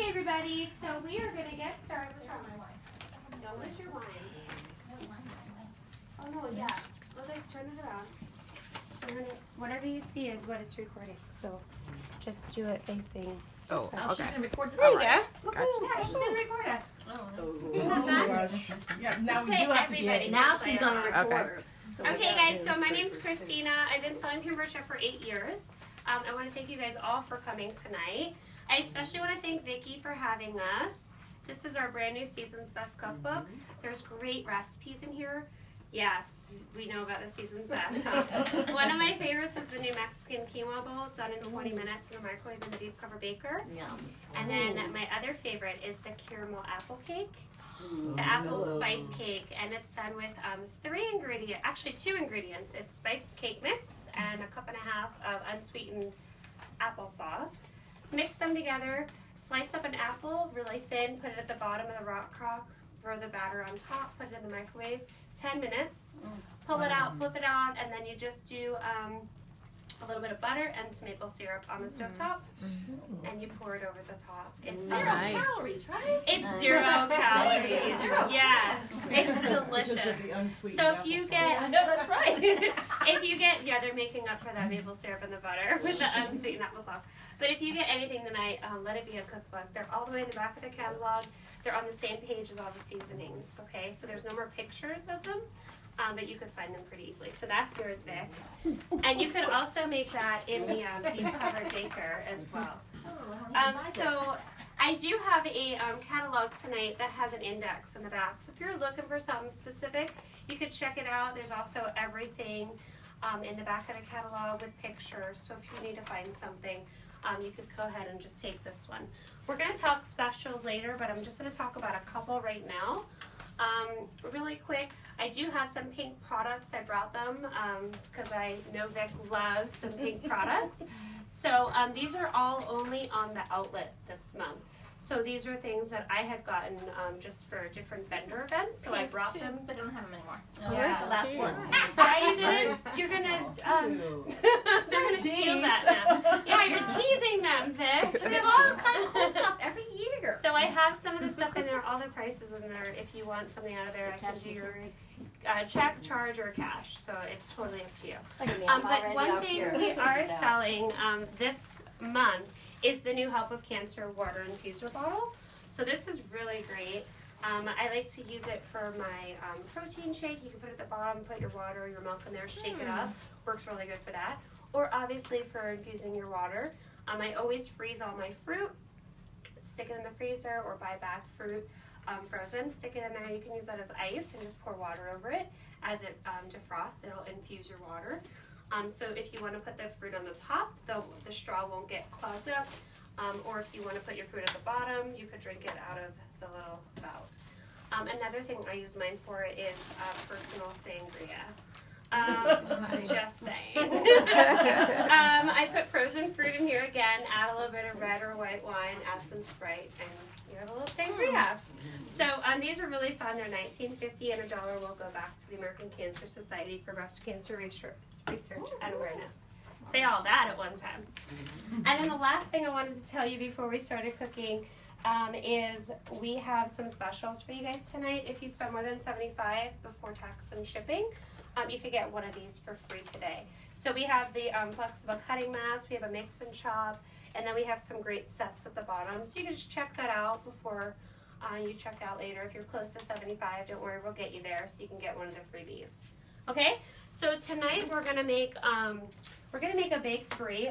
everybody, so we are going to get started with my wine. Don't lose your wine. Oh no, yeah. Go there, turn it around. Whatever you see is what it's recording. So just do it facing. Oh, so. okay. She's going to record this. There you go. Gotcha. Yeah, she's going to record us. Yeah, now we Okay, do have to everybody. get Now she's going to record Okay. us. Okay guys, so my name's Christina. I've been selling kombucha for 8 years. I want to thank you guys all for coming tonight. I especially want to thank Vicki for having us. This is our brand new Season's Best Cookbook. There's great recipes in here. Yes, we know about the Season's Best, huh? One of my favorites is the new Mexican quinoa bowl. It's done in 20 minutes in a microwave in a deep cover baker. Yum. And then my other favorite is the caramel apple cake. The apple spice cake, and it's done with 2 ingredients. It's spiced cake mix and a 1.5 cups of unsweetened applesauce. Mix them together, slice up an apple really thin, put it at the bottom of the rock crock, throw the batter on top, put it in the microwave, 10 minutes, pull it out, flip it out, and then you just do a little bit of butter and some maple syrup on the stove top, and you pour it over the top. It's Zero Nice. calories, right? It's 0 calories. Yes, it's delicious. So if you get, I know, that's right. if you get, yeah, they're making up for that maple syrup and the butter with the unsweetened applesauce. But if you get anything tonight, let it be a cookbook. They're all the way in the back of the catalog. They're on the same page as all the seasonings, okay? So there's no more pictures of them, but you could find them pretty easily. So that's yours, Vic. And you could also make that in the deep covered baker as well. So I do have a catalog tonight that has an index in the back. So if you're looking for something specific, you could check it out. There's also everything in the back of the catalog with pictures. So if you need to find something, you could go ahead and just take this one. We're going to talk specials later, but I'm just going to talk about a couple right now. Really quick, I do have some pink products. I brought them because I know Vic loves some pink products. So these are all only on the outlet this month. So these are things that I had gotten just for different vendor events. So I brought them. But I don't have them anymore. Oh, yeah. That's the last one. Right? You're gonna they're gonna steal that now. Yeah, you're teasing them, Vic. But they have all kinds of cool stuff every year. So I have some of the stuff in there, all the prices in there. If you want something out of there, I can do your check, charge, or cash. So it's totally up to you. But one thing we are selling this month is the new Help of Cancer water infuser bottle. So this is really great. I like to use it for my protein shake. You can put it at the bottom, put your water or your milk in there, shake it up. Works really good for that. Or obviously for infusing your water. I always freeze all my fruit, stick it in the freezer, or buy back fruit frozen, stick it in there. You can use that as ice and just pour water over it. As it defrosts, it'll infuse your water. So if you want to put the fruit on the top, the straw won't get clogged up. Or if you want to put your fruit at the bottom, you could drink it out of the little spout. Another thing I use mine for is personal sangria. Just saying. I put frozen fruit in here again, add a little bit of red or white wine, add some Sprite, and you have a little sangria. So these are really fun. They're $19.50 and $1 will go back to the American Cancer Society for Breast Cancer Research and Awareness. Say all that at one time. And then the last thing I wanted to tell you before we started cooking is we have some specials for you guys tonight. If you spend more than $75 before tax and shipping, you could get one of these for free today. So we have the flexible cutting mats, we have a mix and chop, and then we have some great sets at the bottom. So you can just check that out before you check out later. If you're close to 75, don't worry, we'll get you there so you can get one of the freebies. Okay, so tonight we're gonna make a baked brie,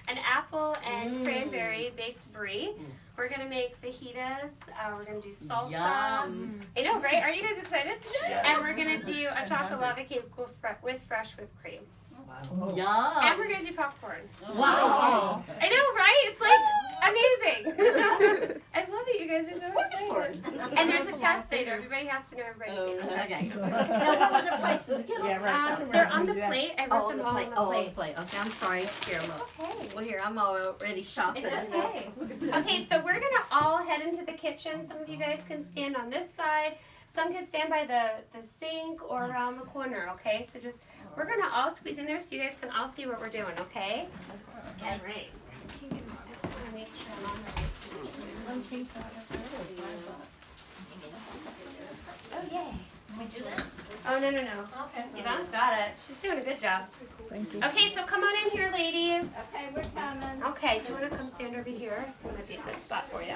an apple and cranberry baked brie. We're gonna make fajitas. We're gonna do salsa. Yum. I know, right? Are you guys excited? Yeah. And we're gonna do a chocolate lava cake with fresh whipped cream. Yum. And we're gonna do popcorn. Wow. I know, right? It's like amazing. I love it. You guys are so excited. And there's a test later. Everybody has to know everybody's name. Okay. Now, what were the prices again? They're on the plate. I wrote them all on the plate. Oh, on the plate. Okay, I'm sorry. Here, look. Okay. Well, here, I'm already shopping. It's okay. Okay, so we're gonna all head into the kitchen. Some of you guys can stand on this side. Some can stand by the sink or around the corner, okay? So just, we're gonna all squeeze in there so you guys can all see what we're doing, okay? All right. I'm gonna make sure I'm on Oh, yay. We do that? Oh, no. Okay. Yvonne's got it. She's doing a good job. Thank you. Okay, so come on in here, ladies. Okay, we're coming. Okay, do you want to come stand over here? That might be a good spot for you.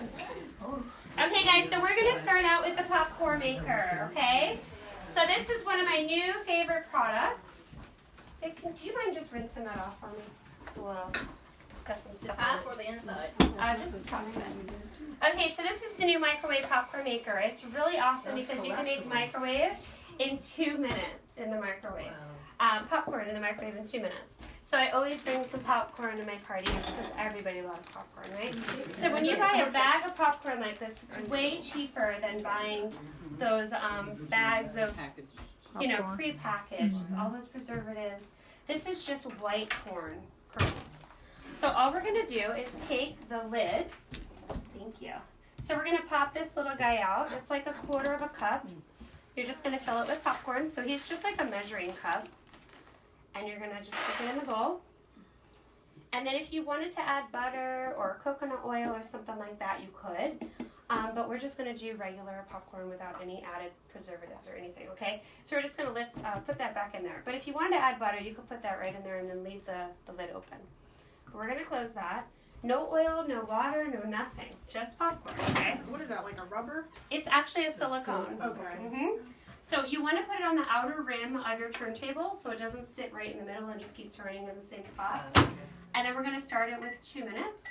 Okay, guys, so we're going to start out with the popcorn maker, okay? So this is one of my new favorite products. Hey, do you mind just rinsing that off for me? It's a little, it's got some The stuff top on or the inside? it. Just the top of it. Okay, so this is the new microwave popcorn maker. It's really awesome because you can make microwave in 2 minutes in the microwave. Popcorn in the microwave in 2 minutes. So I always bring some popcorn to my parties because everybody loves popcorn, right? So when you buy a bag of popcorn like this, it's way cheaper than buying those bags of, you know, pre-packaged, all those preservatives. This is just white corn kernels. So all we're gonna do is take the lid. Thank you. So we're gonna pop this little guy out. It's like 1/4 cup. You're just gonna fill it with popcorn. So he's just like a measuring cup. And you're gonna just stick it in the bowl. And then if you wanted to add butter or coconut oil or something like that, you could. But we're just gonna do regular popcorn without any added preservatives or anything, okay? So we're just gonna put that back in there. But if you wanted to add butter, you could put that right in there and then leave the lid open. But we're gonna close that. No oil, no water, no nothing. Just popcorn, okay? What is that, like a rubber? It's actually a silicone. Okay. So you want to put it on the outer rim of your turntable so it doesn't sit right in the middle and just keep turning in the same spot. And then we're going to start it with 2 minutes.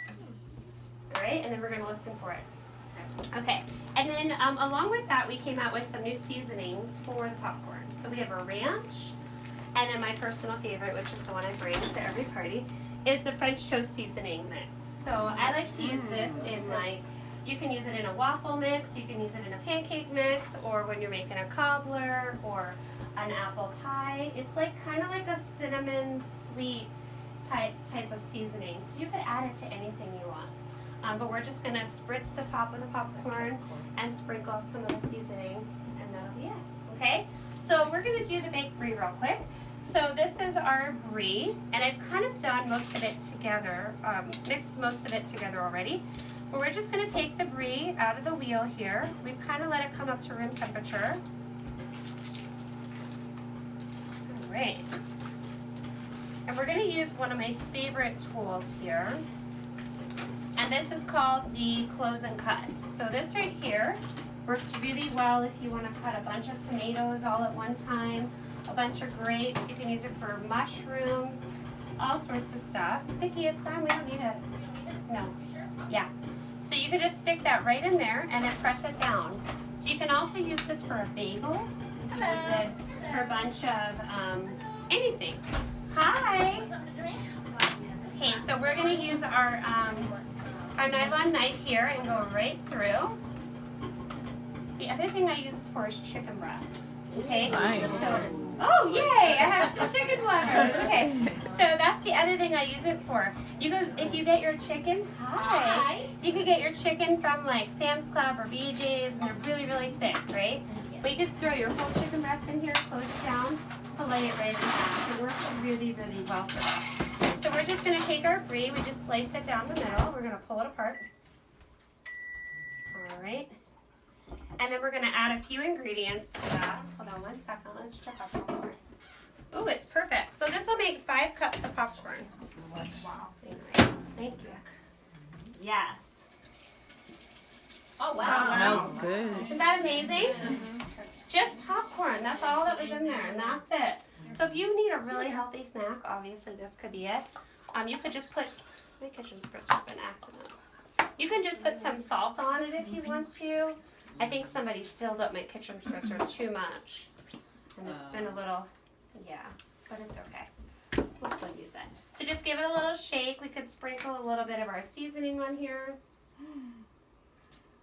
All right, and then we're going to listen for it. Okay, and then along with that, we came out with some new seasonings for the popcorn. So we have a ranch, and then my personal favorite, which is the one I bring to every party, is the French toast seasoning mix. So I like to use this in like, you can use it in a waffle mix, you can use it in a pancake mix, or when you're making a cobbler or an apple pie. It's like kind of like a cinnamon sweet type of seasoning. So you could add it to anything you want. But we're just gonna spritz the top of the popcorn and sprinkle some of the seasoning, and that'll be it, okay? So we're gonna do the baked brie real quick. So this is our brie, and I've kind of done most of it together, mixed most of it together already. But we're just gonna take the brie out of the wheel here. We've kind of let it come up to room temperature. All right. And we're gonna use one of my favorite tools here. And this is called the close and cut. So this right here works really well if you wanna cut a bunch of tomatoes all at one time, a bunch of grapes. You can use it for mushrooms, all sorts of stuff. Vicki, it's fine, we don't need it. No. Yeah. So you can just stick that right in there and then press it down. So you can also use this for a bagel. You can use it for a bunch of anything. Hi. Okay, so we're gonna use our nylon knife here and go right through. The other thing I use this for is chicken breast. Okay. Nice. So, oh yay! I have some chicken livers. Okay. So that's the other thing I use it for. You go if you get your chicken. Hi. You could get your chicken from like Sam's Club or BJ's, and they're really, really thick, right? But you could throw your whole chicken breast in here, close it down, fillet it right in half. It works really, really well for that. So we're just gonna take our brie. We just slice it down the middle. We're gonna pull it apart. All right. And then we're going to add a few ingredients to that. Hold on 1 second. Let's check out the popcorn. Oh, it's perfect. So this will make 5 cups of popcorn. Wow. Thank you. Yes. Oh, wow. Smells good. Isn't that amazing? Just popcorn. That's all that was in there, and that's it. So if you need a really healthy snack, obviously this could be it. You could just put, my kitchen spritzer has been acting up. You can just put some salt on it if you want to. I think somebody filled up my kitchen spritzer too much. And it's been a little, yeah, but it's okay. We'll still use it. So just give it a little shake. We could sprinkle a little bit of our seasoning on here.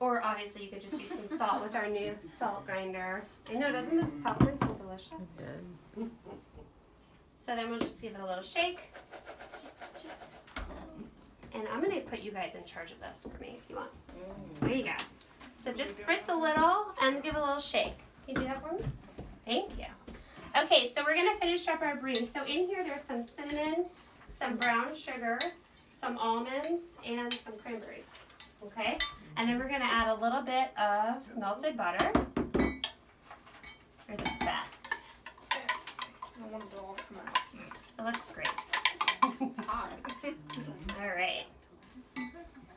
Or obviously you could just use some salt with our new salt grinder. I know, doesn't this popcorn smell delicious? It does. So then we'll just give it a little shake. And I'm gonna put you guys in charge of this for me if you want. There you go. So just spritz a little and give a little shake. Can you do that for me? Thank you. Okay, so we're gonna finish up our brie. So in here there's some cinnamon, some brown sugar, some almonds, and some cranberries. Okay? And And then we're gonna add a little bit of melted butter. You're the best. I want it to all come out. It looks great. It's hot.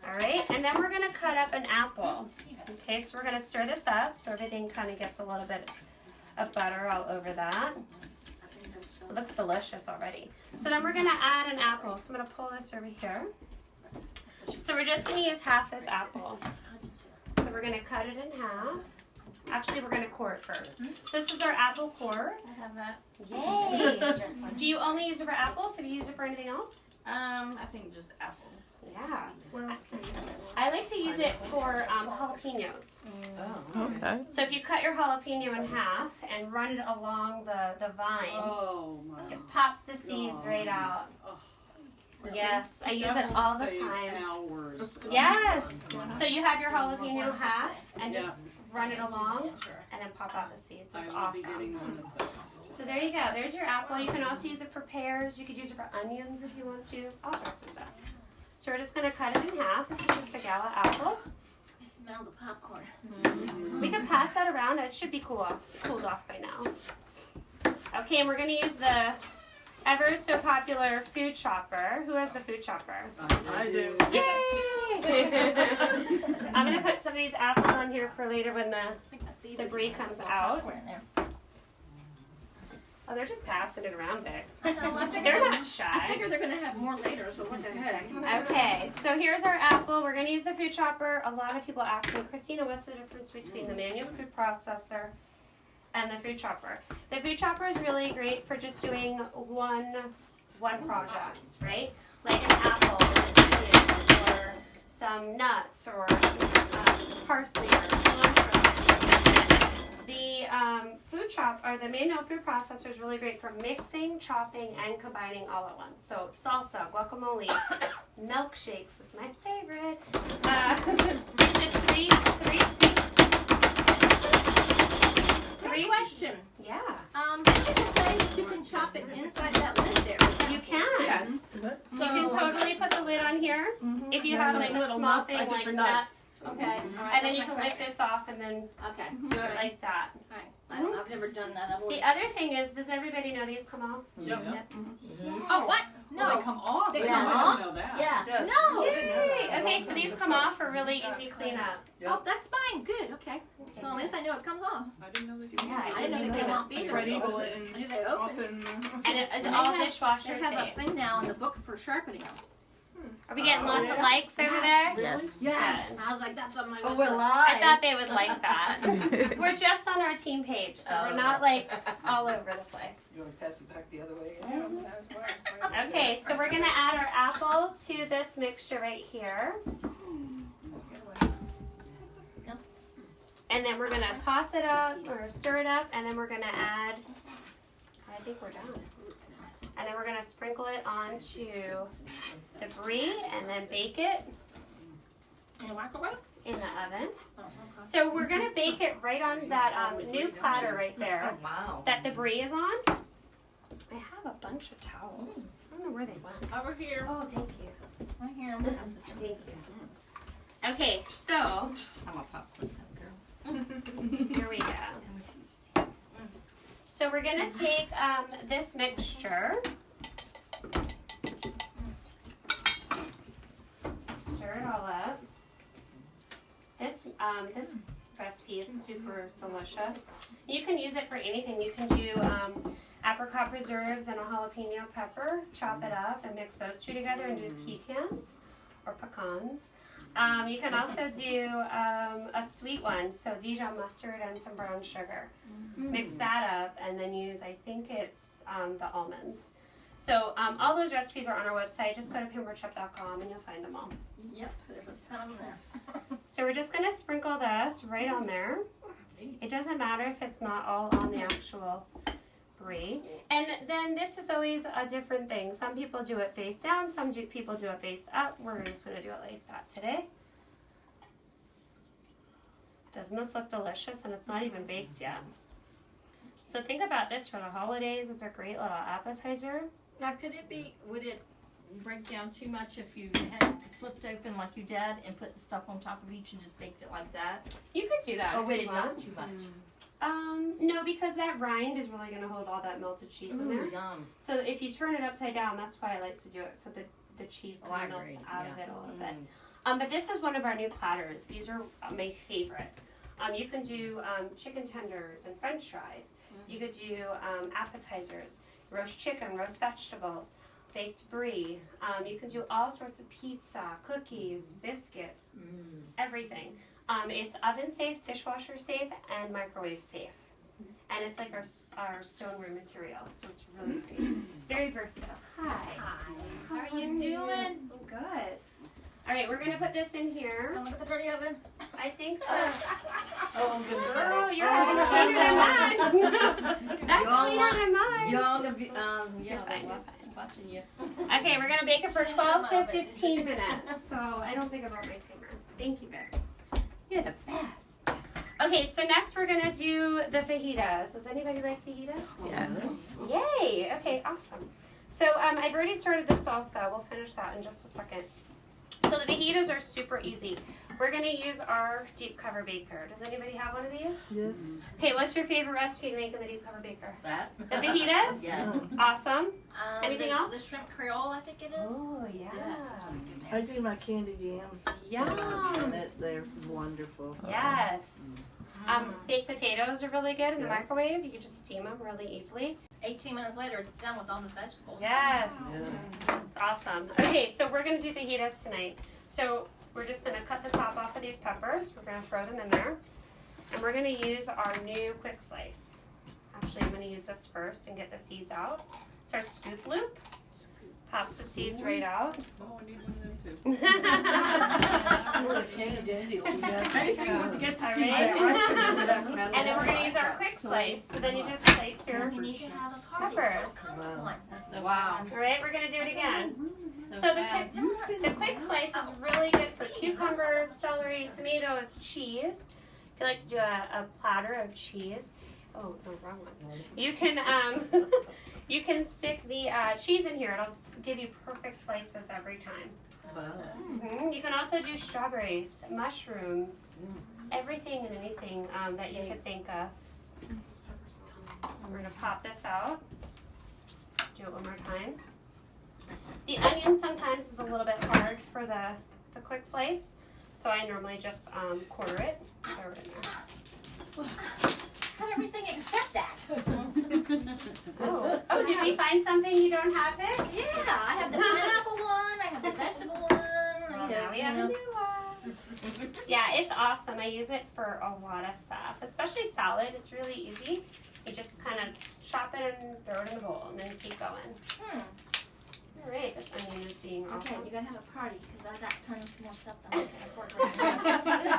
All right, and then we're gonna cut up an apple. Okay, so we're gonna stir this up so everything kind of gets a little bit of butter all over that. It looks delicious already. So then we're gonna add an apple. So I'm gonna pull this over here. So we're just gonna use half this apple. So we're gonna cut it in half. Actually, we're gonna core it first. So this is our apple core. I have that. Yay! Do you only use it for apples? Have you used it for anything else? I think just apple. Yeah. What else can you do? I like to use it for jalapenos. Okay. So if you cut your jalapeno in half and run it along the vine, Oh my. it pops the seeds right out. Yes, I use it all the time. Hours. Yes. So you have your jalapeno half and just run it along and then pop out the seeds. It's I will be awesome. getting one of those. So there you go. There's your apple. You can also use it for pears. You could use it for onions if you want to. All sorts of stuff. So we're just going to cut it in half. This is just a gala apple. I smell the popcorn. So we can pass that around. It should be cooled off by now. Okay, and we're going to use the ever so popular food chopper. Who has the food chopper? I do. Yay! I'm going to put some of these apples on here for later when the brie comes out. Oh, they're just passing it around, Vic. I know, I figured They're they- not I shy. figure they're gonna have more later, so what the heck? Okay, so here's our apple. We're going to use the food chopper. A lot of people ask me, Christina, what's the difference between the manual food processor and the food chopper? The food chopper is really great for just doing one project, right? Like an apple with an onion, or some nuts, or parsley, or cilantro. The the manual food processor is really great for mixing, chopping, and combining all at once. So salsa, guacamole, milkshakes is my favorite. It's just three Question. Yeah, People say that you can chop it inside that lid there. you can. Yes. You can totally put the lid on here if you have like a little small nuts, I thing did like for nuts. nuts. Okay, all right. And then that's you my can lift question. this off and then Okay, do all it right. like that. All right. I've never done that. I've always. The other thing is, does everybody know these come off? Yep. Oh, what? Oh, they No. come off. They I come didn't off? know that. Yeah. No. Yay! Okay, so these come off for really easy cleanup. Oh, that's fine. Good. Okay. So at least I know it comes off. I didn't know they Yeah, I didn't know they came off either. Spread eagle it I knew and they toss open. it in there. And it is And all they have- dishwasher They have a safe. thing now in the book for sharpening them. Are we getting lots of yeah. likes over there? Yes. Yes. And I was like, that's on my Oh, list. we're I live. thought they would like that. We're just on our team page, so we're not like all over the place. You want to pass it back the other way? Okay, so we're gonna add our apple to this mixture right here. And then we're gonna toss it up or stir it up, and then we're gonna add, I think we're done. And then we're gonna sprinkle it onto the brie and then bake it In the microwave? in the oven. Oh, okay. So we're gonna bake it right on that new platter right there Oh, wow. that the brie is on. I have a bunch of towels. I don't know where they went. Over here. Oh, thank you. Right here. I'm just Thank you. Okay, so I'm a popcorn girl. here we go. So we're gonna take this mixture, stir it all up. This recipe is super delicious. You can use it for anything. You can do apricot preserves and a jalapeno pepper, chop it up and mix those two together and do pecans or pecans. You can also do a sweet one, so Dijon mustard and some brown sugar. Mix that up and then use, I think it's the almonds. So all those recipes are on our website. Just go to pamperchef.com and you'll find them all. Yep, there's a ton of them there. So we're just going to sprinkle this right on there. It doesn't matter if it's not all on the actual brie. And then this is always a different thing. Some people do it face down, some people do it face up. We're just going to do it like that today. Doesn't this look delicious? And it's not even baked yet. So think about this for the holidays. It's a great little appetizer. Now, would it break down too much if you had flipped open like you did and put the stuff on top of each and just baked it like that? You could do that. Or if would you it want. not too much? No, because that rind is really going to hold all that melted cheese in there. Ooh, yum. So if you turn it upside down, that's why I like to do it, so that the cheese Oh, I kind of melts agree, out of yeah. it a little bit. But this is one of our new platters. These are my favorite. You can do chicken tenders and French fries. You could do appetizers, roast chicken, roast vegetables, baked brie. You can do all sorts of pizza, cookies, biscuits, everything. It's oven safe, dishwasher safe, and microwave safe. And it's like our stone room material, so it's really great. Very versatile. Hi. How are you doing? Oh, good. All right, we're gonna put this in here. Don't look at the dirty oven. I think. Oh, I'm gonna Girl, you're cleaner than mine. That's You all cleaner want- than mine. You all gonna be, You're yeah, fine, they're you're fine. watching you. Okay, we're gonna bake it for 12 to 15 minutes. So I don't think I brought my timer. Thank you, Vic. You're the best. Okay, so next we're gonna do the fajitas. Does anybody like fajitas? Yes. Yay! Okay, awesome. So I've already started the salsa. We'll finish that in just a second. So the fajitas are super easy. We're gonna use our deep cover baker. Does anybody have one of these? Yes. Okay, what's your favorite recipe to make in the deep cover baker? That? The fajitas? Yes. Awesome. Anything the, else? The shrimp creole, I think it is. Oh yeah. Yes, that's really good. I do my candied yams. Yum. They're wonderful. Yes. Baked potatoes are really good in the Yeah. microwave. You can just steam them really easily. 18 minutes later, it's done with all the vegetables. Yes. Yeah. It's awesome. Okay, so we're going to do fajitas tonight. So we're just going to cut the top off of these peppers. We're going to throw them in there. And we're going to use our new quick slice. Actually, I'm going to use this first and get the seeds out. It's our scoop loop. Pops the seeds right out. Oh, I need one of them too. Oh, it's handy dandy. Anything with get the All seeds right. out. And then we're going to use our quick slice. So then you just slice your You need to have a party. peppers. Wow. That's so wow. All right, we're going to do it again. So So the fast. the quick slice is really good for cucumbers, celery, tomatoes, cheese. If you like to do a platter of cheese, oh no, wrong one. You can you can stick the cheese in here. It'll give you perfect slices every time. Wow. You can also do strawberries, mushrooms, everything and anything that you could think of. We're gonna pop this out. Do it one more time. The onion sometimes is a little bit hard for the quick slice, so I normally just quarter it. Throw it in there. Have everything except that. Oh, did we find something you don't have, Vic? Yeah, I have the pineapple one, I have the vegetable one. Well, now we have a new one. Yeah, it's awesome. I use it for a lot of stuff, especially salad. It's really easy. You just kind of chop it and throw it in the bowl, and then keep going. All right, this onion is being awesome. Okay, you gotta have a party because I got tons more stuff than I can afford right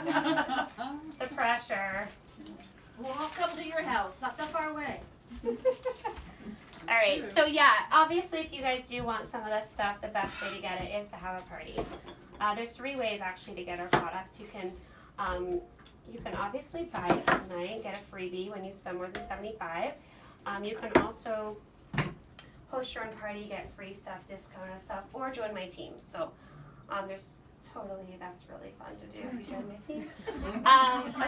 now. The pressure. Well, I'll come to your house, not that far away. All right, so yeah, obviously if you guys do want some of this stuff, the best way to get it is to have a party. There's 3 ways actually to get our product. You can obviously buy it tonight and get a freebie when you spend more than $75. You can also host your own party, get free stuff, discounted stuff, or join my team. So that's really fun to do if you join my team.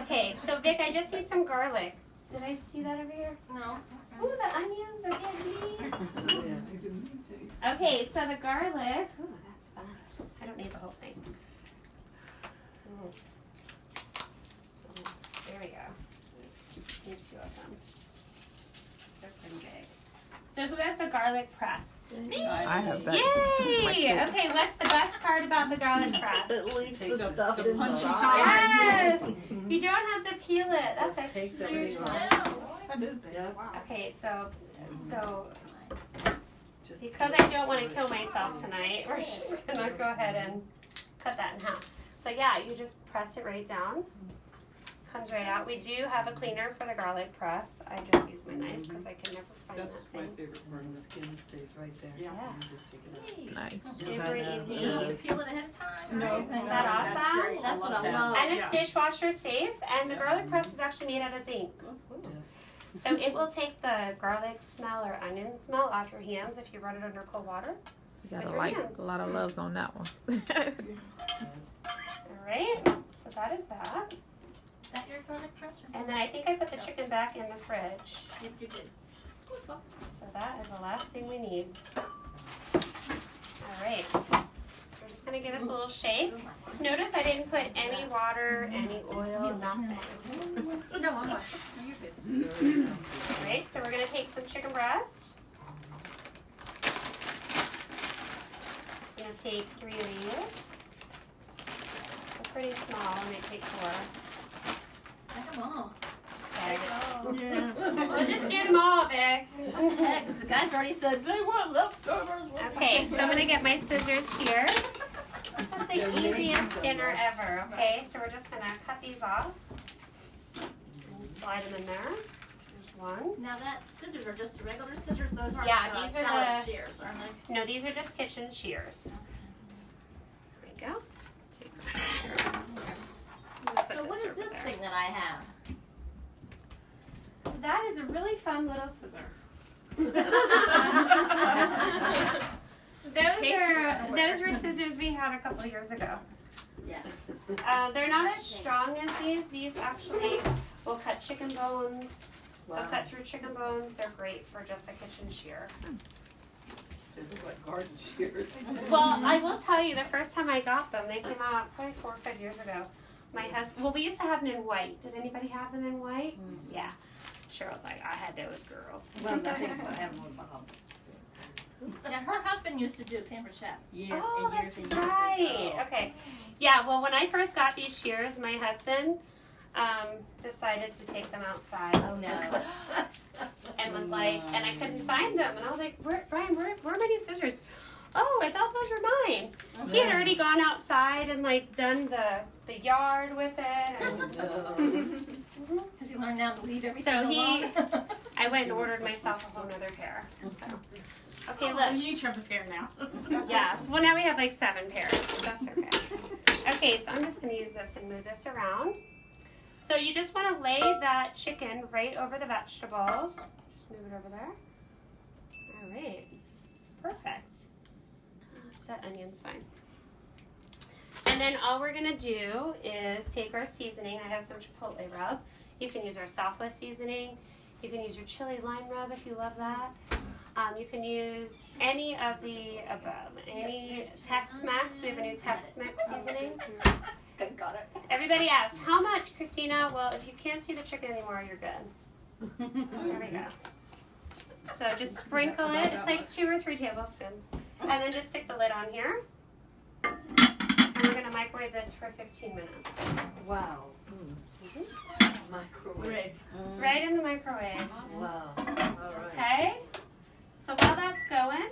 Okay, so Vic, I just need some garlic. Did I see that over here? No. Ooh, the onions are getting me. Yeah. Okay, so the garlic. Ooh, that's fun. I don't need the whole thing. Ooh. There we go. Need 2 of them. They're pretty big. So who has the garlic press? I have that. Yay! Okay, what's the best part about the garlic press? It leaves Take the the stuff punchy inside. Yes! You don't have to peel it. That's Just actually takes everything huge. off. Okay, so Just because I don't want to kill myself tonight, we're just gonna go ahead and cut that in half. So yeah, you just press it right down. Comes right out. We do have a cleaner for the garlic press. I just use my knife because I can never find That's that my thing. favorite part And of the it. skin stays right there. Yeah. You just take it out. Nice. Super easy. You don't have to peel it ahead of time. No. or anything. Isn't that awesome? great. That's what I that. love. And it's dishwasher safe, and the garlic press is actually made out of zinc. So it will take the garlic smell or onion smell off your hands if you run it under cold water. You got with a, your like, hands. a lot of loves on that one. Alright, so that is that. Is that your garlic press? And then I think I put the chicken back in the fridge. Yep, you did. So that is the last thing we need. Alright, so we're just going to give us a little shake. Notice I didn't put any water, any oil, nothing. No, I'm not. No, you're good. Alright, so we're going to take some chicken breast. I'm going to take 3 of these. They're pretty small, I might take 4. Take them all. Okay. We'll just do them all, Vic. Yeah, because the guys already said they want leftovers. Okay, so I'm going to get my scissors here. This is the easiest dinner ever, okay? So we're just going to cut these off and slide them in there. There's one. Now that scissors are just regular scissors. Those aren't Yeah, these are salad the- shears, aren't they? No, these are just kitchen shears. There we go. Take this here. I'm gonna put So what is over this there. thing that I have? That is a really fun little scissor. Those were scissors we had a couple of years ago. Yeah. They're not as strong as these. These actually will cut chicken bones. They'll cut through chicken bones. They're great for just a kitchen shear. They look like garden shears. Well, I will tell you, the first time I got them, they came out probably 4 or 5 years ago. My husband, well, we used to have them in white. Did anybody have them in white? Yeah. Cheryl's like, I had those, girl. Well, I think I have one Bob. Yeah, her husband used to do pamper chef. Years Oh, and years that's and years right. ago. Okay. Yeah, well, when I first got these shears, my husband decided to take them outside. Oh no. And was like, and I couldn't find them. And I was like, Brian, where are my new scissors? Oh, I thought those were mine. He had already gone outside and like done the yard with it. And, Has he learned now to leave everything So he- alone? I went and ordered myself a whole nother pair. So. Okay, Oh, look. you each have a pair now. Yes. Well, now we have like 7 pairs. That's okay. Okay, so I'm just going to use this and move this around. So you just want to lay that chicken right over the vegetables. Just move it over there. All right. Perfect. That onion's fine. And then all we're going to do is take our seasoning. I have some chipotle rub. You can use our Southwest seasoning. You can use your chili lime rub if you love that. You can use any of the above. Any Tex-Mex. We have a new Tex-Mex seasoning. Got it. Everybody asks, how much, Christina? Well, if you can't see the chicken anymore, you're good. There we go. So just sprinkle it. It's like 2 or 3 tablespoons. And then just stick the lid on here. And we're going to microwave this for 15 minutes. Wow. Mm-hmm. Microwave. Right in the microwave. Wow. All right. Okay? So while that's going,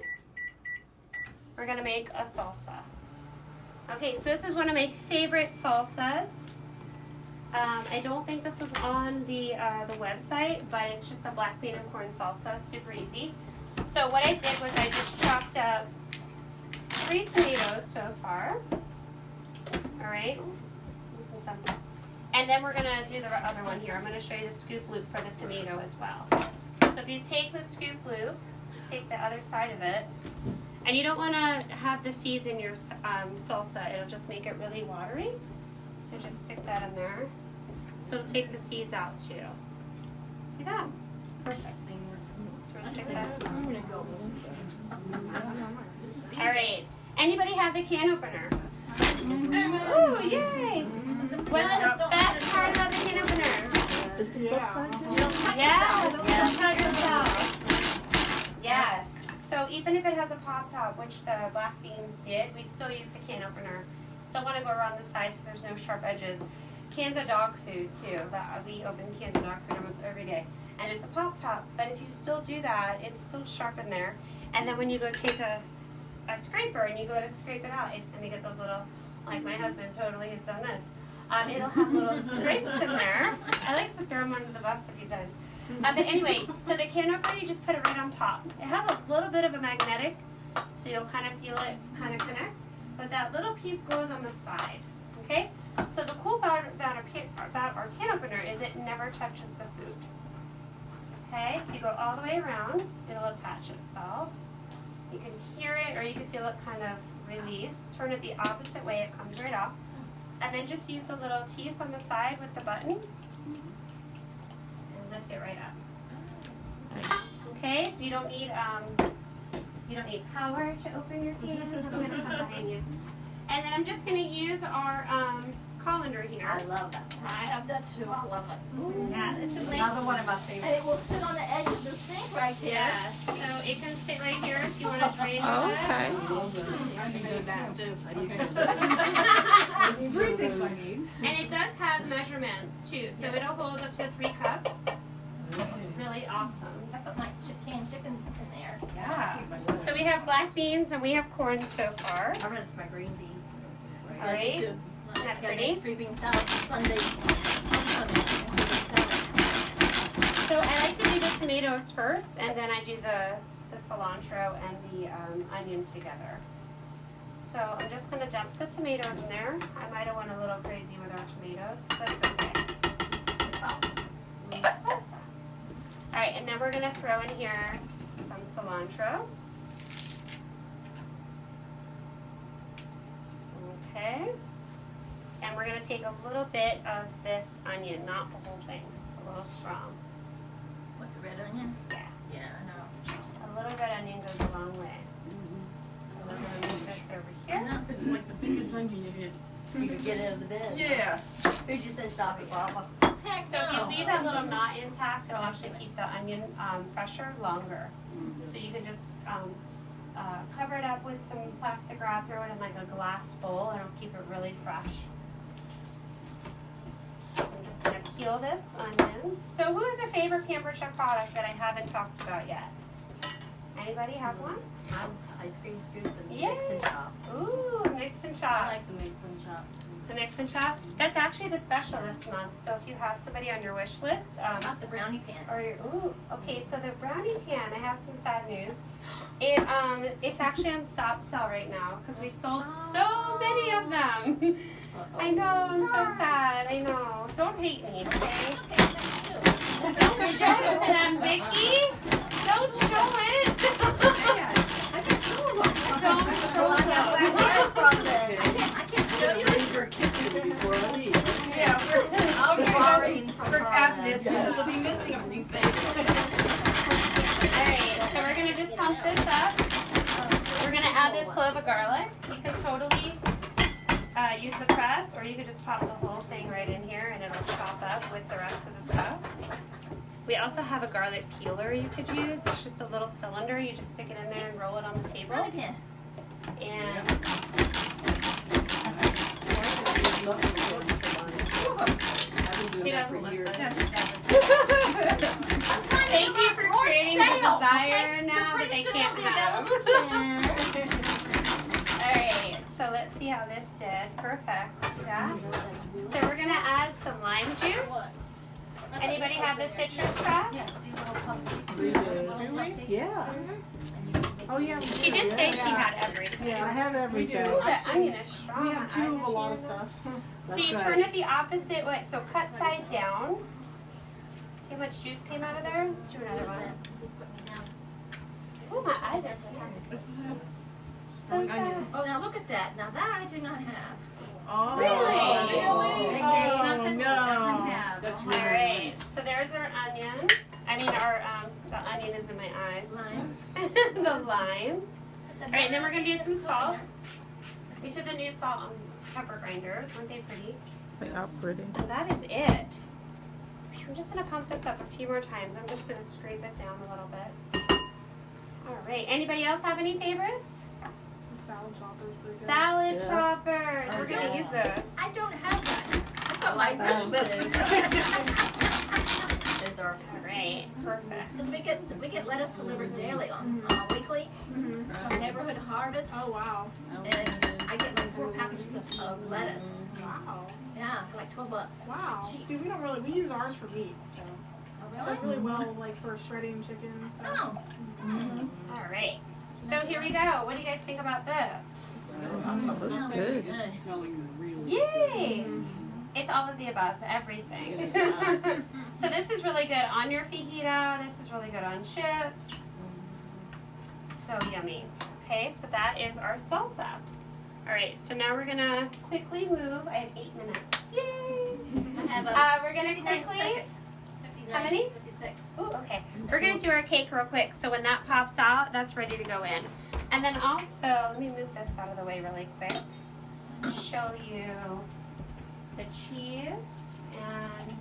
we're going to make a salsa. Okay, so this is one of my favorite salsas. I don't think this was on the website, but it's just a black bean and corn salsa, super easy. So what I did was I just chopped up 3 tomatoes so far. All right, loosen something. And then we're gonna do the other one here. I'm gonna show you the scoop loop for the tomato as well. So if you take the scoop loop, take the other side of it, and you don't want to have the seeds in your salsa. It'll just make it really watery. So just stick that in there. So it'll take the seeds out too. See that? Perfect. So we'll stick that. I'm gonna go. All right. Anybody have the can opener? Ooh, yay! What's the best part about the can opener? Is it upside down? Yes, don't cut yourself. Yes. So even if it has a pop top, which the black beans did, we still use the can opener. Still want to go around the sides so there's no sharp edges. Cans of dog food too. We open cans of dog food almost every day. And it's a pop top, but if you still do that, it's still sharp in there. And then when you go take a scraper and you go to scrape it out, it's going to get those little, like my husband totally has done this. It'll have little scrapes in there. I like to throw them under the bus a few times. But anyway, so the can opener, you just put it right on top. It has a little bit of a magnetic, so you'll kind of feel it kind of connect. But that little piece goes on the side, okay? So the cool part about our can opener is it never touches the food. Okay, so you go all the way around, it'll attach itself. You can hear it or you can feel it kind of release. Turn it the opposite way, it comes right off. And then just use the little teeth on the side with the button and lift it right up. Okay, so you don't need power to open your cans. I'm gonna come behind you. And then I'm just gonna use our colander here. I love that. I have that too. I love it. Yeah, this is like Another one of my And favorites. it will sit on the edge of the sink right there. yeah. So it can sit right here if you want to drain it. Okay. I need that too. And Three things I need. it does have measurements too, so it'll hold up to 3 cups. Really awesome. I put my canned chicken in there. Yeah. So we have black beans and we have corn so far. I rinse my green beans. All right. Isn't that I gotta pretty? make 3-bean salad for Sundays. So I like to do the tomatoes first, and then I do the cilantro and the onion together. So I'm just going to dump the tomatoes in there. I might have went a little crazy with our tomatoes, but that's okay. Salsa. All right, and then we're going to throw in here some cilantro. Okay. And we're going to take a little bit of this onion, not the whole thing. It's a little strong. With the red onion? Yeah. Yeah, I know. A little red onion goes a long way. So we're going to move this over here. It's like the biggest onion you hit. You could get it in the bin. Yeah. Who just said shop at Wawa? Heck So if you leave that little knot intact, it'll actually keep the onion fresher longer. So you can just cover it up with some plastic wrap, throw it in like a glass bowl, and it'll keep it really fresh. So I'm just going to peel this onion. So who has a favorite Pampered Chef product that I haven't talked about yet? Anybody have one? Mine's ice cream scoop and Yay. mix and chop. Ooh, mix and chop. I like the mix and chop. The mix and chop. That's actually the special this month. So if you have somebody on your wish list, Not the brownie pan. or your, ooh, okay. So the brownie pan, I have some sad news. It's actually on stop sale right now because we sold so many of them. I know, I'm so sad. I know. Don't hate me, okay? Don't show it to them, Vicki. Don't show it. Don't show Well, I got them. letters from them. I can't show you. You're in your kitchen before I leave. Yeah, I'm borrowing from we're her cabinets, then. we'll be missing a few things. Alright, so we're going to just pump this up. We're going to add this clove of garlic. You can totally use the press, or you could just pop the whole thing right in here and it'll chop up with the rest of the stuff. We also have a garlic peeler you could use. It's just a little cylinder. You just stick it in there and roll it on the table. Brownie pan. And she doesn't listen. Thank you for creating the desire now that they can't have. Alright, so let's see how this did. Perfect. Yeah. So we're going to add some lime juice. Anybody have the citrus press? Yes, do little puff We pastries. do. Yeah. Oh, yeah. She did say she had everything. I have everything. Ooh, the onion is strong. We have two of a lot of stuff. So you That's turn right. it the opposite way. So cut side down. See how much juice came out of there? Let's do another one. Oh, my eyes are so happy. So sad. Oh, now look at that. Now that I do not have. Oh, Really? really? There's Oh, something she doesn't have. That's All really right. nice. So there's our onion. I mean, our the onion is in my eyes. Lime. The lime. All right, and then we're gonna do some salt. These are the new salt and pepper grinders. Aren't they pretty? They are pretty. And that is it. I'm just gonna pump this up a few more times. I'm just gonna scrape it down a little bit. All right. Anybody else have any favorites? The salad chopper is pretty good. Salad Yeah. choppers. Oh, We're gonna yeah. use those. I don't have that. That's on my Those wish list. Those are All right. Perfect. because we get lettuce delivered daily on weekly from Neighborhood Harvest, Oh wow. and I get like 4 packages of lettuce. Wow. Yeah, for like $12. Wow. It's cheap. See, we don't really, we use ours for meat, so. Oh, Like really well, like for shredding chicken and stuff. Oh. All right. So here we go. What do you guys think about this? Looks good. It's smelling really Yay! It's all of the above, everything. So this is really good on your fajita. This is really good on chips. so yummy. Okay, so that is our salsa. All right, so now we're gonna quickly move. I have 8 minutes. Yay! I have We're gonna 59 quickly. seconds. 59, How many? 56. Ooh, okay. We're gonna do our cake real quick. So when that pops out, that's ready to go in. And then also, let me move this out of the way really quick. Show you the cheese and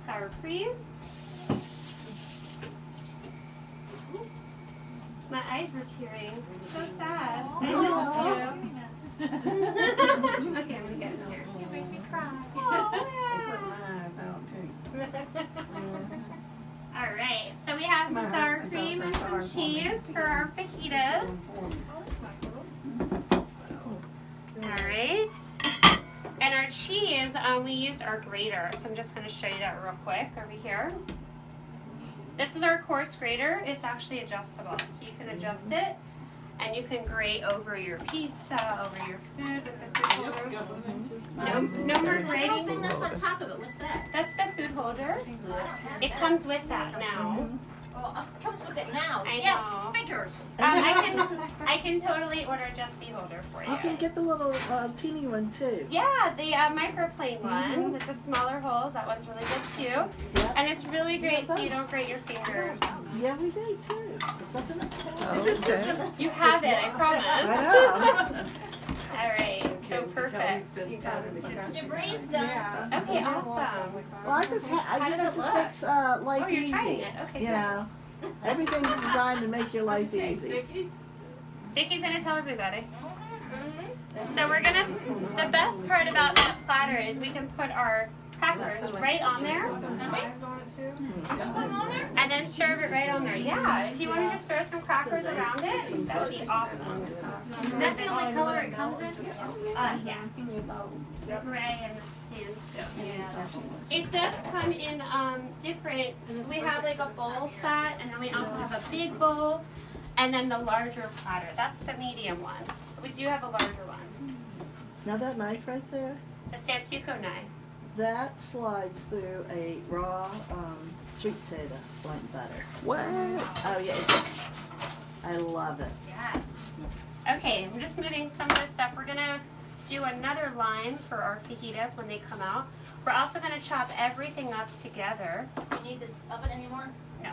sour cream. My eyes were tearing. So sad. I missed you. Okay, I'm gonna get in here. You make me cry. Oh, They put yeah. my eyes out too. All right, so we have some My sour husband's cream and also some sorry for me. cheese for our fajitas. All right. And our cheese, we used our grater, so I'm just going to show you that real quick over here. This is our coarse grater. It's actually adjustable, so you can adjust it, and you can grate over your pizza, over your food with the food holder. No more The little grating. thing that's on top of it, what's that? That's the food holder. I don't have It that. comes with that now. Oh, it comes with it now. I Yeah, know. fingers. I can totally order just the holder for you. You can get the little teeny one too. Yeah, the microplane one with the smaller holes. That one's really good too. Yep. And it's really great so you don't grate your fingers. Yeah, we do too. It's up in the Okay. You have it, I promise. I know. All right, so perfect. Debris done. Yeah. Okay, awesome. Well, I just How I does think it it just look? makes life Oh, you're easy. trying it. Okay, You good. know, everything's designed to make your life easy. Vicky's gonna tell everybody. So we're gonna, the best part about that platter is we can put our crackers right on there Knives on it too. and then serve it right on there. Yeah, if you want to just throw some crackers around it, that would be awesome. Is that the only color it comes in? Yes. The gray and the sandstone. Yeah. It does come in different, we have like a bowl set and then we also have a big bowl and then the larger platter. That's the medium one. So we do have a larger one. Now that knife right there, The Santuco knife. that slides through a raw sweet potato like butter. What? Oh yeah, it's, I love it. Yes. Okay, I'm just moving some of this stuff. We're gonna do another line for our fajitas when they come out. We're also gonna chop everything up together. Do you need this oven anymore? No,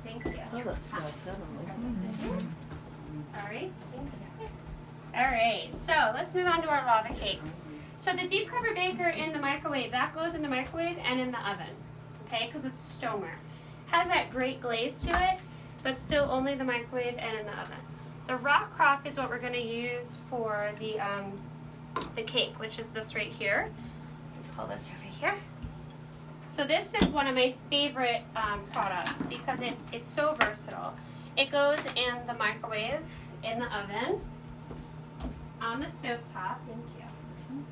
thank you. Oh, that smells heavenly. Sorry. All right, so let's move on to our lava cake. So the deep cover baker in the microwave, that goes in the microwave and in the oven, okay, because it's stomer. Has that great glaze to it, but still only the microwave and in the oven. The rock crock is what we're going to use for the cake, which is this right here. Pull this over here. So this is one of my favorite products because it's so versatile. It goes in the microwave, in the oven, on the stovetop, thank you,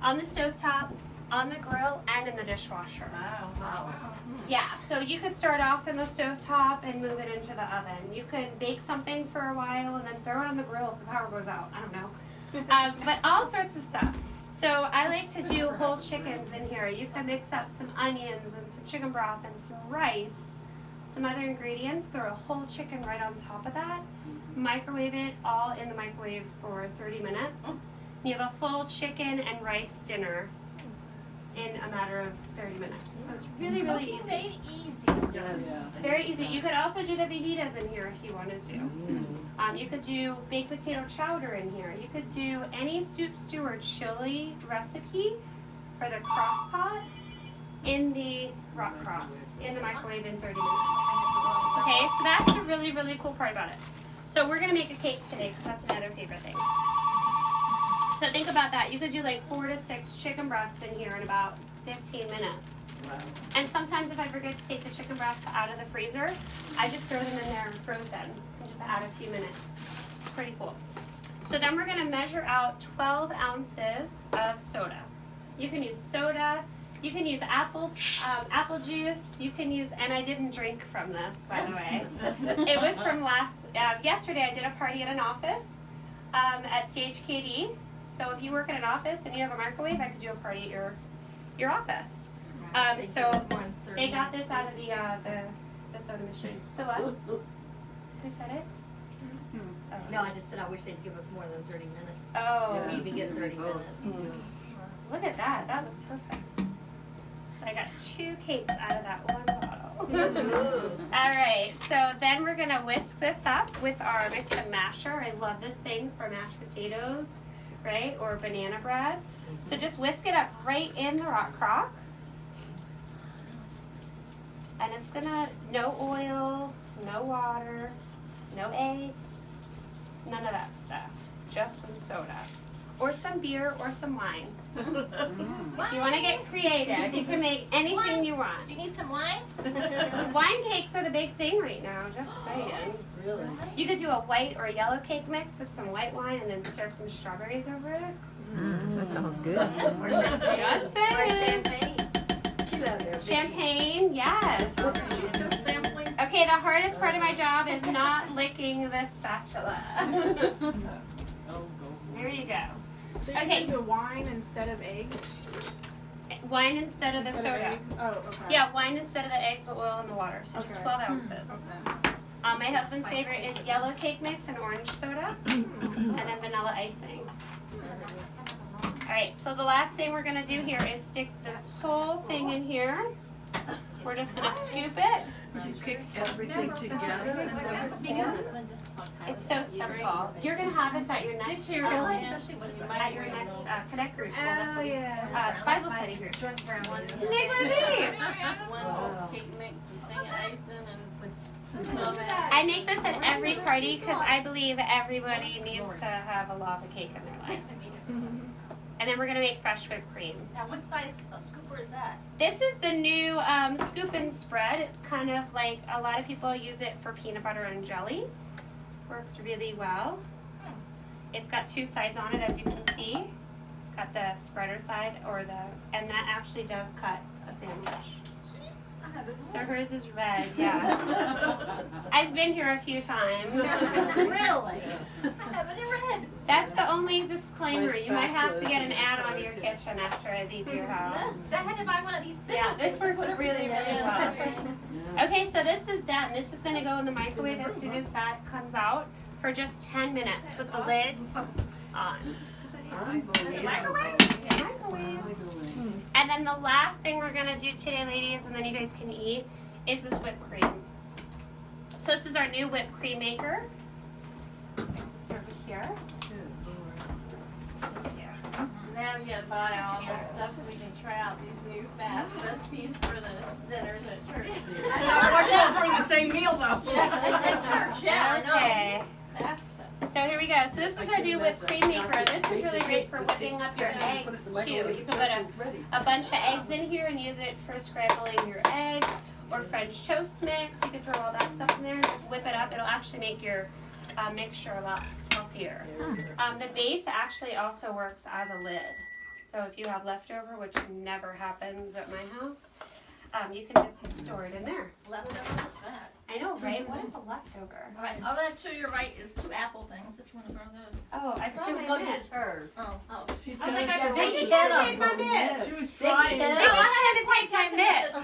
on the stovetop, on the grill, and in the dishwasher. Wow. Yeah, so you could start off in the stovetop and move it into the oven. You could bake something for a while and then throw it on the grill if the power goes out. I don't know. But all sorts of stuff. So I like to do whole chickens in here. You can mix up some onions and some chicken broth and some rice, some other ingredients, throw a whole chicken right on top of that, microwave it all in the microwave for 30 minutes. You have a full chicken and rice dinner in a matter of 30 minutes. So it's really, really Cooking easy. made easy. Yes. Very easy. You could also do the fajitas in here if you wanted to. You could do baked potato chowder in here. You could do any soup, stew, or chili recipe for the crock pot in the rock crock in the microwave in 30 minutes. Okay, so that's the really, really cool part about it. So we're going to make a cake today because that's another favorite thing. So think about that. You could do like 4 to 6 chicken breasts in here in about 15 minutes. And sometimes if I forget to take the chicken breasts out of the freezer, I just throw them in there frozen and just add a few minutes. Pretty cool. So then we're going to measure out 12 ounces of soda. You can use soda. You can use apple juice. You can use, and I didn't drink from this, by the way. It was from yesterday I did a party at an office at THKD. So if you work in an office and you have a microwave, I could do a party at your office. So they got this out of the soda machine. So what? Who said it? No, I just said I wish they'd give us more than 30 minutes. Oh, We even get 30 minutes. look at that. That was perfect. So I got 2 cakes out of that one bottle. All right, so then we're gonna whisk this up with our mix and masher. I love this thing for mashed potatoes, right, or banana bread. So just whisk it up right in the rock crock. And it's gonna, no oil, no water, no eggs, none of that stuff. Just some soda. Or some beer or some wine. If you want to get creative, you can make anything you want. Do you need some wine? Wine cakes are the big thing right now, just saying. Really? You could do a white or a yellow cake mix with some white wine and then serve some strawberries over it. That sounds good. Just saying. Get out of there. Champagne, yes. Okay, the hardest part of my job is not licking the spatula. There you go. So you Okay. can do wine instead of eggs? Wine instead of the Instead of soda. egg? Oh, okay. Yeah, wine instead of the eggs, the oil, and the water. So just Okay. 12 ounces. Okay. My husband's favorite is yellow cake mix and orange soda, and then vanilla icing. All right, so the last thing we're gonna do here is stick this whole thing in here. We're just gonna scoop it. You kick everything together. It's so simple. You're gonna have this at your next, Did you at really? your next connect group. Oh, yeah. Bible study group. Drunk brown one. Make one of these. One cake mix and thing of icing and I make this at every party because I believe everybody needs to have a lava cake in their life. And then we're gonna make fresh whipped cream. Now, what size scooper is that? This is the new scoop and spread. It's kind of like a lot of people use it for peanut butter and jelly. Works really well. It's got 2 sides on it, as you can see. It's got the spreader side and that actually does cut a sandwich. So hers is red, yeah. I've been here a few times. Really? I haven't ever had. That's the only disclaimer. You might have to get an add-on to your kitchen after I leave your house. So I had to buy one of these big Yeah, ones this to works put really, everything really in. well. Okay, so this is done. This is going to go in the microwave as soon as that comes out for just 10 minutes with the lid on. Microwave? Microwave. And then the last thing we're going to do today, ladies, and then you guys can eat, is this whipped cream. So this is our new whipped cream maker. Serve it here. So now you gotta buy all this stuff so we can try out these new fast recipes for the dinners at church. I know, we're gonna bring the same meal though. Yeah, I know. Okay. Fast stuff. So here we go. So this is our new whipped cream maker. This is really great for whipping up your eggs too. You can put a bunch of eggs in here and use it for scrambling your eggs or French toast mix. You can throw all that stuff in there and just whip it up. It'll actually make your mixture a lot fluffier. The base actually also works as a lid. So if you have leftover, which never happens at my house, you can just store it in there. Leftover, what's that? I know, right? What is a leftover? All right, over there to your right is 2 apple things if you want to borrow those. Oh, I brought She was my going to mitts. use hers. Oh. She's I was like, gonna Vicki get can't them. take my mitts. She was Vicki trying. does. They wanted to take my mitts.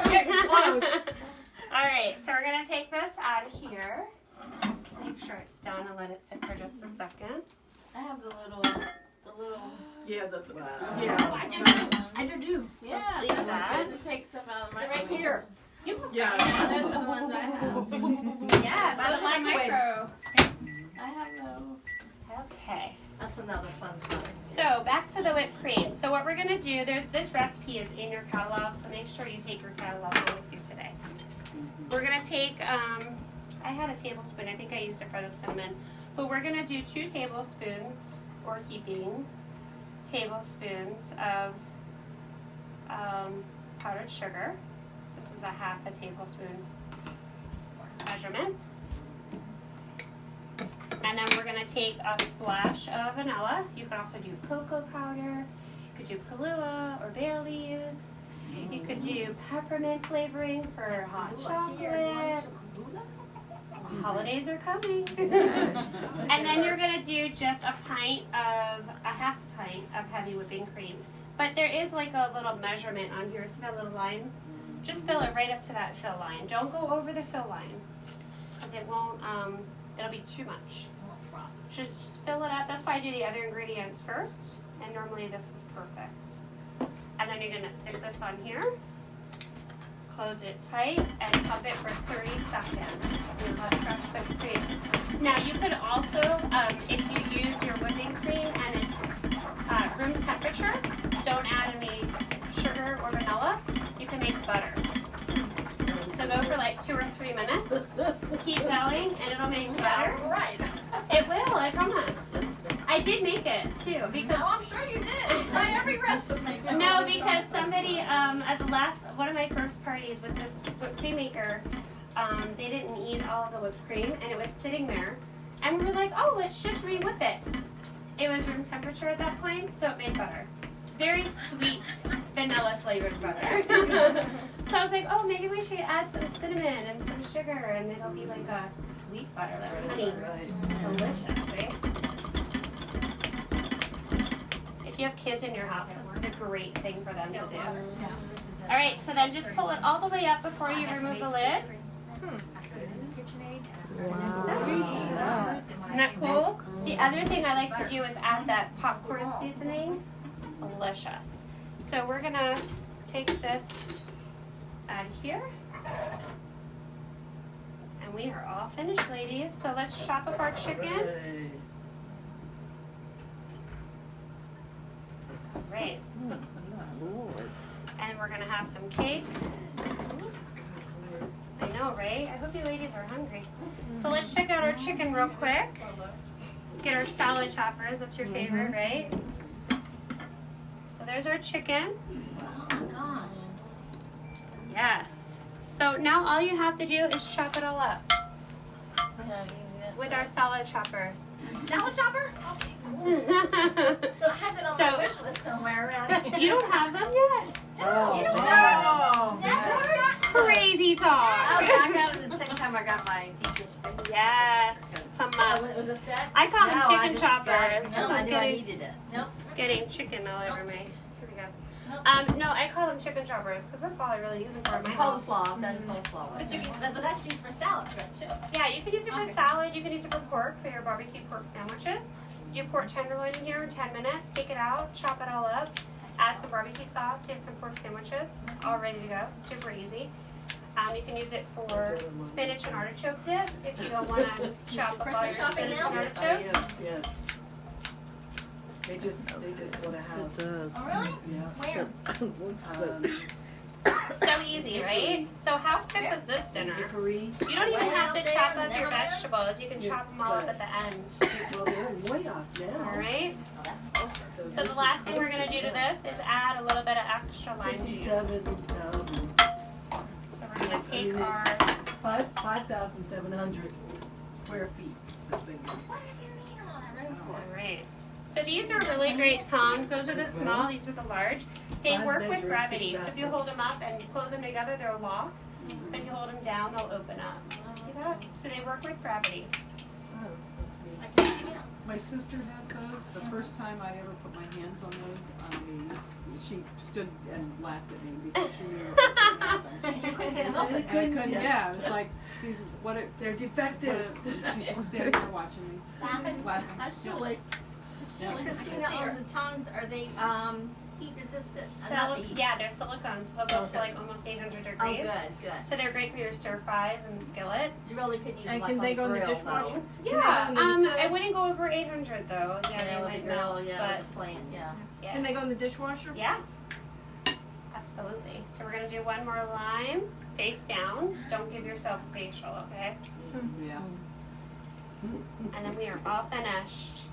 Getting close. All right, so we're gonna take this out of here. Make sure it's done and let it sit for just a second. I have the little. Yeah, that's Wow. yeah. I do too. Yeah, Leave that's that. good to take stuff out of my. They're right here. You can Yeah. start. Those are the ones I have. Yes, By the those are the microwave. micro. I have those. Okay. That's another fun part. So back to the whipped cream. So what we're gonna do, this recipe is in your catalog, so make sure you take your catalog home with you today. We're gonna take, I had a tablespoon, I think I used it for the cinnamon, but we're gonna do 2 tablespoons, or heaping tablespoons of powdered sugar. So this is a half a tablespoon measurement. And then we're gonna take a splash of vanilla. You can also do cocoa powder. You could do Kahlua or Bailey's. You could do peppermint flavoring for hot chocolate. Holidays are coming. And then you're gonna do just a half pint of heavy whipping cream. But there is like a little measurement on here. See that little line? Just fill it right up to that fill line. Don't go over the fill line, because because it won't, it'll be too much. Just fill it up. That's why I do the other ingredients first. And normally this is perfect. And then you're gonna stick this on here. Close it tight and pump it for 30 seconds. You'll have fresh whipped cream. Now you could also, if you use your whipping cream and it's room temperature, don't add any sugar or vanilla. You can make butter. So go for like 2 or 3 minutes. Keep going, and it'll make butter. Right. It will, I promise. I did make it too because. No, I'm sure you did. Try every recipe. No, because somebody at the last one of my first parties with this whipped cream maker, they didn't eat all of the whipped cream, and it was sitting there, and we were like, oh, let's just re-whip it. It was room temperature at that point, so it made butter. It's very sweet, vanilla flavored butter. So I was like, oh, maybe we should add some cinnamon and some sugar, and it'll be like a sweet butter, like honey. Delicious, right? If you have kids in your house, this is a great thing for them to do. All right, so then just pull it all the way up before you remove the lid. Wow. Isn't that cool? The other thing I like to do is add that popcorn seasoning. Delicious. So we're gonna take this out of here. And we are all finished, ladies. So let's chop up our chicken. Right. And we're gonna have some cake. I know, right? I hope you ladies are hungry. So let's check out our chicken real quick. Get our salad choppers. That's your favorite, right? So there's our chicken. Oh gosh. Yes. So now all you have to do is chop it all up with our salad choppers. Salad chopper? Okay, cool. I had that on my wish list somewhere around here. You don't have them yet? Oh, You don't wow. That's Crazy talk. Okay, I got it the second time I got my deep dish. Yes. Some it was a set? I call them No, I chicken just got choppers. it 'cause I knew I needed it. Nope. Getting chicken all over me. Here we go. Nope. No, I call them chicken choppers because that's all I really use them for in my house. Coleslaw, I've done coleslaw with But, you it. can, but that's used for salad strip too. Yeah, you can use it for Okay. salad. You can use it for pork, for your barbecue pork sandwiches. Do pork tenderloin in here in 10 minutes. Take it out, chop it all up, add some barbecue sauce. You have some pork sandwiches all ready to go. Super easy. You can use it for spinach and artichoke dip if you don't want to chop up all your Christmas shopping spinach now? and I artichoke. am, yes. They just bought a house. It does. Oh, really? Yeah. Where? Looks so So easy, right? So how quick was this dinner? Hickory. You don't even Way have out to there chop in up the your Neverland? vegetables. You can chop them all up at the end. Well, they're way off now. All right. Oh, that's closer. So this the last is thing we're gonna do to this is add a little bit of extra lime juice. 57,000. So we're gonna take our 5,700 square feet. This thing is. What do you need all that room for? all right. So these are really great tongs. Those are the small. These are the large. They Five work with bedrooms, gravity. 6 So if you hold them up and close them together, they'll lock. But if you hold them down, they'll open up. See that? So they work with gravity. Oh, that's neat. Like anything else. My sister has those. The first time I ever put my hands on those, she stood and laughed at me because she knew it was going to happen. You couldn't get them open. And I couldn't, yeah, it was like, these, what it, They're defective. she's just standing there watching me, Laughing. laughing. That's Julie. That's Julie. Christina, on the tongs, are they, heat resistant? So Not the heat. yeah, they're silicones. They'll go up to like almost 800 Oh, degrees. good, good. So they're great for your stir fries and the skillet. You really could use And them like can on they the go in the grill, dishwasher? though. Yeah, Can they go in the I wouldn't go over 800 though. Yeah, Yeah, they with the might grill, melt, yeah, with the flame, yeah. but yeah. Can they go in the dishwasher? Yeah, absolutely. So we're gonna do one more lime, face down. Don't give yourself a facial, okay? Yeah. And then we are all finished.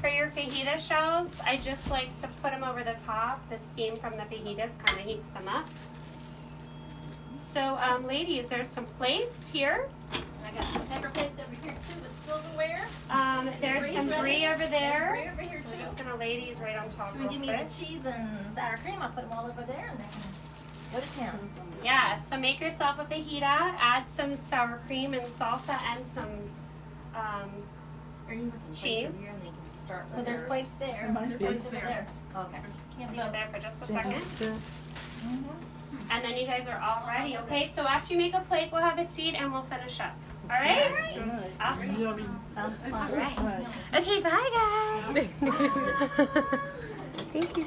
For your fajita shells, I just like to put them over the top. The steam from the fajitas kind of heats them up. So, ladies, there's some plates here. I got some paper plates over here too with silverware. There's Brie's some ready. brie over There's there. brie over here So too. we're just gonna lay these right on top Can real you give me quick. the cheese and sour cream? I'll put them all over there and they can go to town. Yeah, so make yourself a fajita, add some sour cream and salsa and some, Or you can put some plates Cheese. over here and they can start with But there's their- plates there. Mine's There's plates big. over there. Okay. Yeah, leave it both. there for just a second. Mm-hmm. And then you guys are all ready, okay? So after you make a plate, we'll have a seat and we'll finish up. All right? Right. Awesome. Yummy. Sounds fun. All right. Right. Okay, bye guys. Thank you.